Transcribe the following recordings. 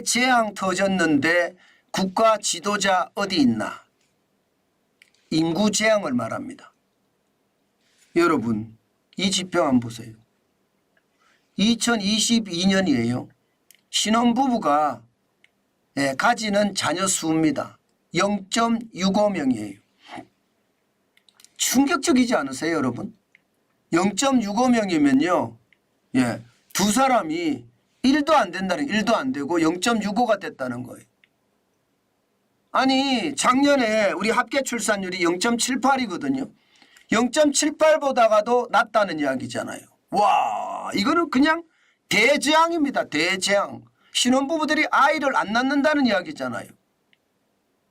대재앙 터졌는데 국가 지도자 어디 있나? 인구 재앙을 말합니다. 여러분 이 지표 한번 보세요. 2022년이에요. 신혼부부가 가지는 자녀 수입니다. 0.65명이에요. 충격적이지 않으세요 여러분? 0.65명이면요. 두 사람이 1도 안 된다는 1도 안 되고 0.65가 됐다는 거예요. 아니 작년에 우리 합계 출산율이 0.78이거든요. 0.78보다가도 낮다는 이야기잖아요. 와 이거는 그냥 대재앙입니다. 대재앙. 신혼부부들이 아이를 안 낳는다는 이야기잖아요.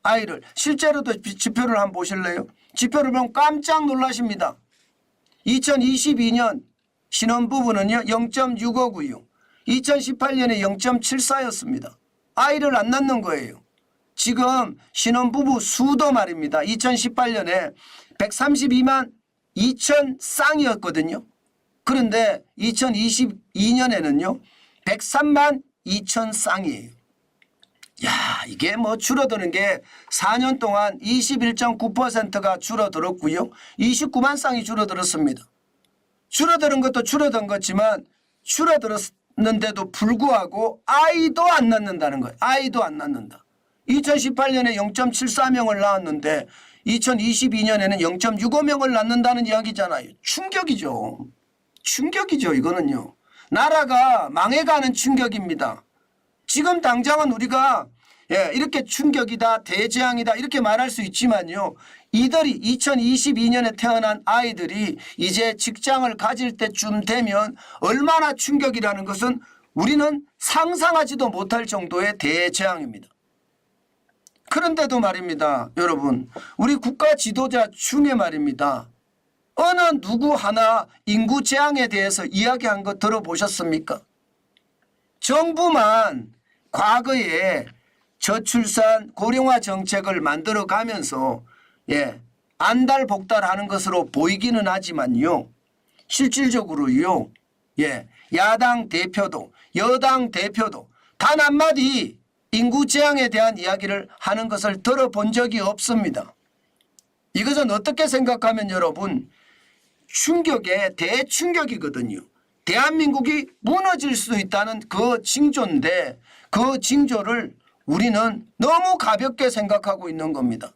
아이를 실제로도 지표를 한번 보실래요? 지표를 보면 깜짝 놀라십니다. 2022년 신혼부부는요 0.65고요. 2018년에 0.74였습니다. 아이를 안 낳는 거예요. 지금 신혼부부 수도 말입니다. 2018년에 132만 2천 쌍이었거든요. 그런데 2022년에는요 103만 2천 쌍이에요. 야 이게 뭐 줄어드는 게 4년 동안 21.9%가 줄어들었고요. 29만 쌍이 줄어들었습니다. 줄어드는 것도 줄어든 거지만 줄어들었는데도 불구하고 아이도 안 낳는다는 거예요. 아이도 안 낳는다. 2018년에 0.74명을 낳았는데 2022년에는 0.65명을 낳는다는 이야기잖아요. 충격이죠. 충격이죠. 이거는요. 나라가 망해가는 충격입니다. 지금 당장은 우리가 이렇게 충격이다 대재앙이다 이렇게 말할 수 있지만요. 이들이 2022년에 태어난 아이들이 이제 직장을 가질 때쯤 되면 얼마나 충격이라는 것은 우리는 상상하지도 못할 정도의 대재앙입니다. 그런데도 말입니다. 여러분 우리 국가 지도자 중에 말입니다. 어느 누구 하나 인구 재앙에 대해서 이야기한 거 들어보셨습니까? 정부만 과거에 저출산 고령화 정책을 만들어 가면서 안달복달하는 것으로 보이기는 하지만요. 실질적으로요. 야당 대표도 여당 대표도 단 한마디 인구 재앙에 대한 이야기를 하는 것을 들어본 적이 없습니다. 이것은 어떻게 생각하면 여러분 충격의 대충격이거든요. 대한민국이 무너질 수 있다는 그 징조인데 그 징조를 우리는 너무 가볍게 생각하고 있는 겁니다.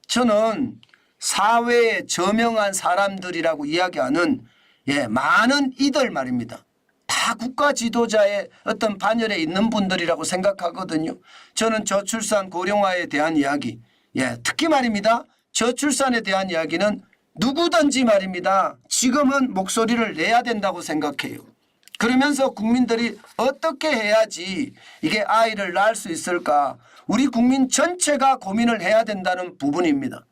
저는 사회에 저명한 사람들이라고 이야기하는 많은 이들 말입니다. 다 국가 지도자의 어떤 반열에 있는 분들이라고 생각하거든요. 저는 저출산 고령화에 대한 이야기 특히 말입니다. 저출산에 대한 이야기는 누구든지 말입니다. 지금은 목소리를 내야 된다고 생각해요. 그러면서 국민들이 어떻게 해야지 이게 아이를 낳을 수 있을까 우리 국민 전체가 고민을 해야 된다는 부분입니다.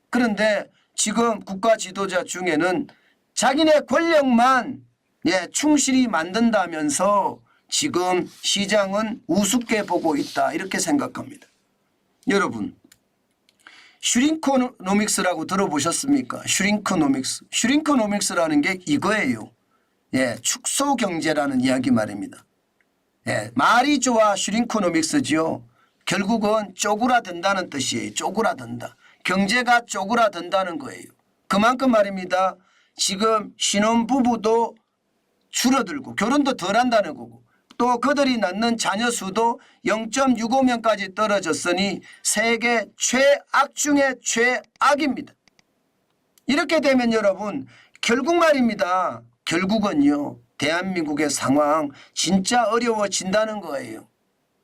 그런데 지금 국가 지도자 중에는 자기네 권력만 충실히 만든다면서 지금 시장은 우습게 보고 있다 이렇게 생각합니다. 여러분 슈링크노믹스라고 들어보셨습니까? 슈링크노믹스라는 게 이거예요. 축소경제라는 이야기 말입니다. 말이 좋아 슈링크노믹스죠. 결국은 쪼그라든다는 뜻이에요. 쪼그라든다. 경제가 쪼그라든다는 거예요. 그만큼 말입니다. 지금 신혼부부도 줄어들고 결혼도 덜 한다는 거고 또 그들이 낳는 자녀 수도 0.65명까지 떨어졌으니 세계 최악 중의 최악입니다. 이렇게 되면 여러분 결국 말입니다. 결국은요 대한민국의 상황 진짜 어려워진다는 거예요.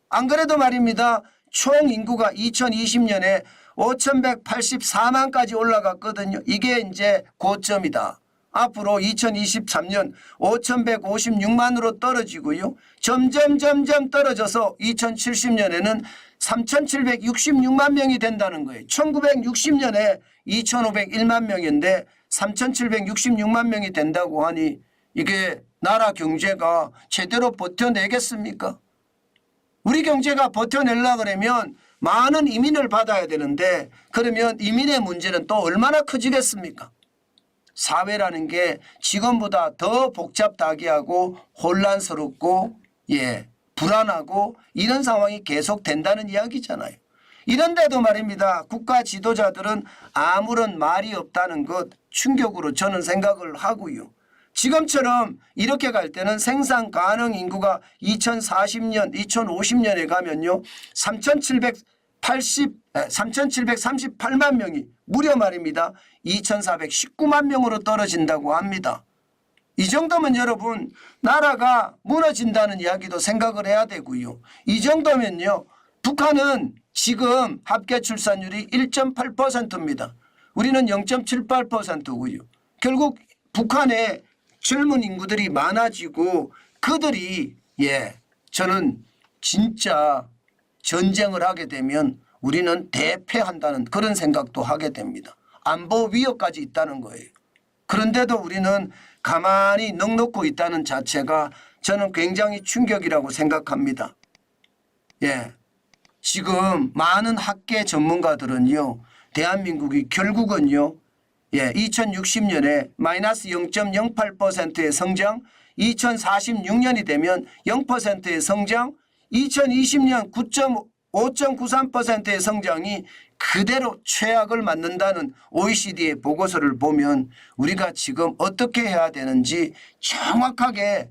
안 그래도 말입니다. 총 인구가 2020년에 5,184만까지 올라갔거든요. 이게 이제 고점이다. 앞으로 2023년 5,156만으로 떨어지고요. 점점 떨어져서 2070년에는 3,766만 명이 된다는 거예요. 1960년에 2,501만 명인데 3,766만 명이 된다고 하니 이게 나라 경제가 제대로 버텨내겠습니까? 우리 경제가 버텨내려고 그러면 많은 이민을 받아야 되는데 그러면 이민의 문제는 또 얼마나 커지겠습니까? 사회라는 게 지금보다 더 복잡하게 하고 혼란스럽고 불안하고 이런 상황이 계속된다는 이야기잖아요. 이런데도 말입니다. 국가 지도자들은 아무런 말이 없다는 것 충격으로 저는 생각을 하고요. 지금처럼 이렇게 갈 때는 생산 가능 인구가 2040년, 2050년에 가면요. 3,738만 명이 무려 말입니다. 2,419만 명으로 떨어진다고 합니다. 이 정도면 여러분 나라가 무너진다는 이야기도 생각을 해야 되고요. 이 정도면요. 북한은 지금 합계 출산율이 1.8%입니다. 우리는 0.78%고요. 결국 북한의 젊은 인구들이 많아지고 그들이 저는 진짜 전쟁을 하게 되면 우리는 대패한다는 그런 생각도 하게 됩니다. 안보 위협까지 있다는 거예요. 그런데도 우리는 가만히 넋놓고 있다는 자체가 저는 굉장히 충격이라고 생각합니다. 지금 많은 학계 전문가들은요. 대한민국이 결국은요. 2060년에 마이너스 0.08%의 성장, 2046년이 되면 0%의 성장, 2020년 5.93%의 성장이 그대로 최악을 맞는다는 OECD의 보고서를 보면 우리가 지금 어떻게 해야 되는지 정확하게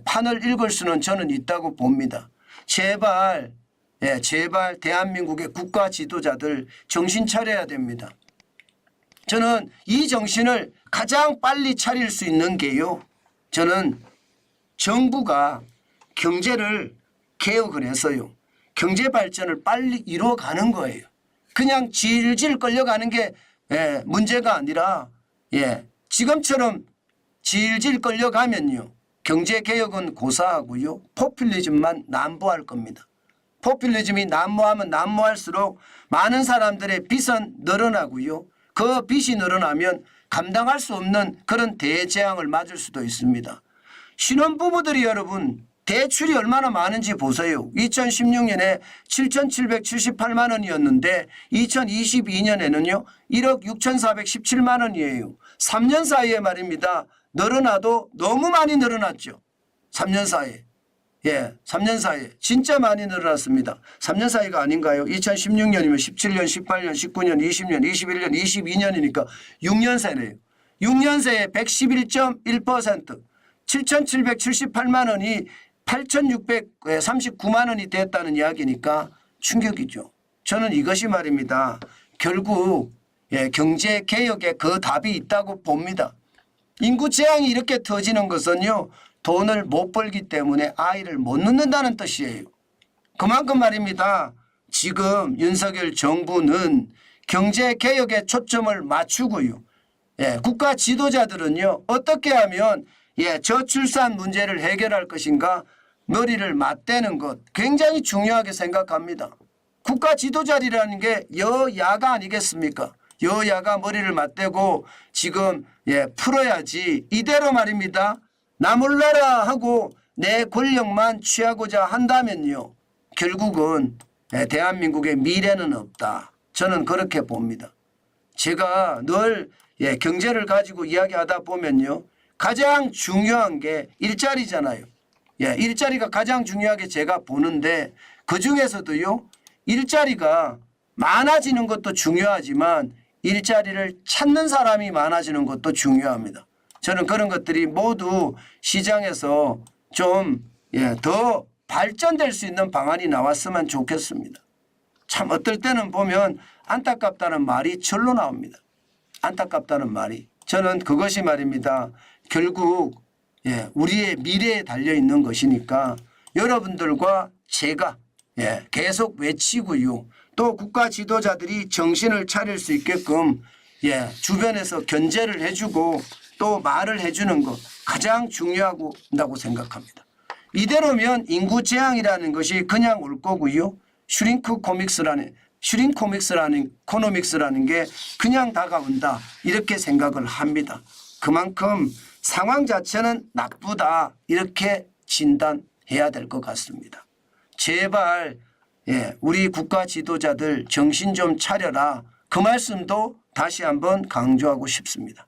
판을 읽을 수는 저는 있다고 봅니다. 제발 대한민국의 국가 지도자들 정신 차려야 됩니다. 저는 이 정신을 가장 빨리 차릴 수 있는 게요. 저는 정부가 경제를 개혁을 해서요. 경제 발전을 빨리 이루어가는 거예요. 그냥 질질 끌려가는 게 문제가 아니라 지금처럼 질질 끌려가면요. 경제 개혁은 고사하고요. 포퓰리즘만 난무할 겁니다. 포퓰리즘이 난무하면 난무할수록 많은 사람들의 빚은 늘어나고요. 그 빚이 늘어나면 감당할 수 없는 그런 대재앙을 맞을 수도 있습니다. 신혼부부들이 여러분 대출이 얼마나 많은지 보세요. 2016년에 7,778만 원이었는데 2022년에는요. 1억 6,417만 원이에요. 3년 사이에 말입니다. 늘어나도 너무 많이 늘어났죠. 3년 사이에. 3년 사이에 진짜 많이 늘어났습니다. 3년 사이가 아닌가요? 2016년이면 17년, 18년, 19년, 20년, 21년, 22년이니까 6년 새네요. 6년 새에 111.1%, 7,778만 원이 8,639만 원이 됐다는 이야기니까 충격이죠. 저는 이것이 말입니다. 결국 경제 개혁에 그 답이 있다고 봅니다. 인구 재앙이 이렇게 터지는 것은요. 돈을 못 벌기 때문에 아이를 못 낳는다는 뜻이에요. 그만큼 말입니다. 지금 윤석열 정부는 경제 개혁에 초점을 맞추고요. 국가 지도자들은요. 어떻게 하면 저출산 문제를 해결할 것인가 머리를 맞대는 것 굉장히 중요하게 생각합니다. 국가 지도자리라는 게 여야가 아니겠습니까? 여야가 머리를 맞대고 지금 풀어야지 이대로 말입니다. 나 몰라라 하고 내 권력만 취하고자 한다면요. 결국은 대한민국의 미래는 없다. 저는 그렇게 봅니다. 제가 늘 경제를 가지고 이야기하다 보면요. 가장 중요한 게 일자리잖아요. 일자리가 가장 중요하게 제가 보는데 그중에서도요. 일자리가 많아지는 것도 중요하지만 일자리를 찾는 사람이 많아지는 것도 중요합니다. 저는 그런 것들이 모두 시장에서 좀 더 발전될 수 있는 방안이 나왔으면 좋겠습니다. 참 어떨 때는 보면 안타깝다는 말이 절로 나옵니다. 안타깝다는 말이. 저는 그것이 말입니다. 결국 우리의 미래에 달려있는 것이니까 여러분들과 제가 계속 외치고요. 또 국가 지도자들이 정신을 차릴 수 있게끔 주변에서 견제를 해주고 또 말을 해주는 것 가장 중요하다고 생각합니다. 이대로면 인구 재앙이라는 것이 그냥 올 거고요. 슈링코믹스라는 코노믹스라는 게 그냥 다가온다 이렇게 생각을 합니다. 그만큼 상황 자체는 나쁘다 이렇게 진단해야 될 것 같습니다. 제발 우리 국가 지도자들 정신 좀 차려라 그 말씀도 다시 한번 강조하고 싶습니다.